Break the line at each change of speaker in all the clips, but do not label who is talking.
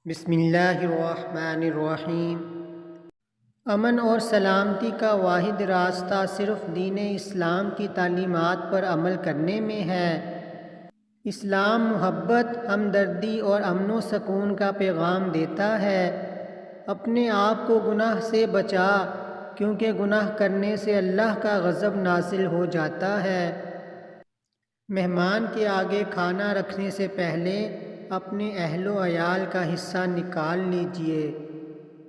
بسم اللہ الرحمن الرحیم۔ امن اور سلامتی کا واحد راستہ صرف دین اسلام کی تعلیمات پر عمل کرنے میں ہے۔ اسلام محبت، ہمدردی اور امن و سکون کا پیغام دیتا ہے۔ اپنے آپ کو گناہ سے بچا، کیونکہ گناہ کرنے سے اللہ کا غضب نازل ہو جاتا ہے۔ مہمان کے آگے کھانا رکھنے سے پہلے اپنے اہل و عیال کا حصہ نکال لیجئے۔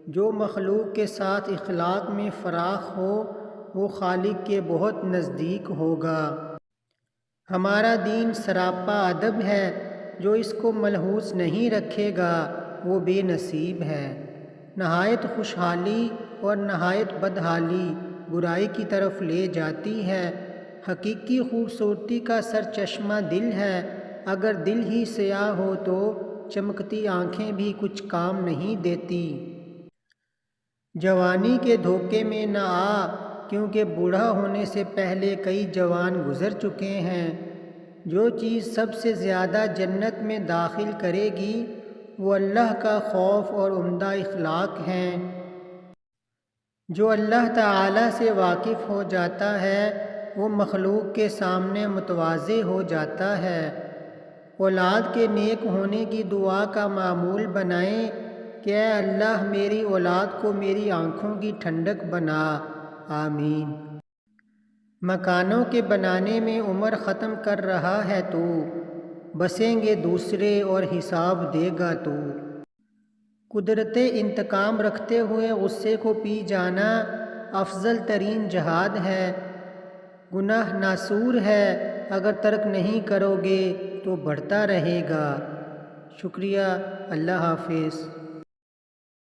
جو مخلوق کے ساتھ اخلاق میں فراخ ہو وہ خالق کے بہت نزدیک ہوگا۔ ہمارا دین سراپا ادب ہے، جو اس کو ملحوظ نہیں رکھے گا وہ بے نصیب ہے۔ نہایت خوشحالی اور نہایت بدحالی برائی کی طرف لے جاتی ہے۔ حقیقی خوبصورتی کا سرچشمہ دل ہے۔ اگر دل ہی سیاہ ہو تو چمکتی آنکھیں بھی کچھ کام نہیں دیتی۔ جوانی کے دھوکے میں نہ آ، کیونکہ بوڑھا ہونے سے پہلے کئی جوان گزر چکے ہیں۔ جو چیز سب سے زیادہ جنت میں داخل کرے گی وہ اللہ کا خوف اور عمدہ اخلاق ہیں۔ جو اللہ تعالی سے واقف ہو جاتا ہے وہ مخلوق کے سامنے متواضع ہو جاتا ہے۔ اولاد کے نیک ہونے کی دعا کا معمول بنائیں کہ اے اللہ میری اولاد کو میری آنکھوں کی ٹھنڈک بنا، آمین۔ مکانوں کے بنانے میں عمر ختم کر رہا ہے تو، بسیں گے دوسرے اور حساب دے گا تو۔ قدرت انتقام رکھتے ہوئے غصے کو پی جانا افضل ترین جہاد ہے۔ گناہ ناسور ہے، اگر ترک نہیں کرو گے تو بڑھتا رہے گا۔ شکریہ، اللہ حافظ۔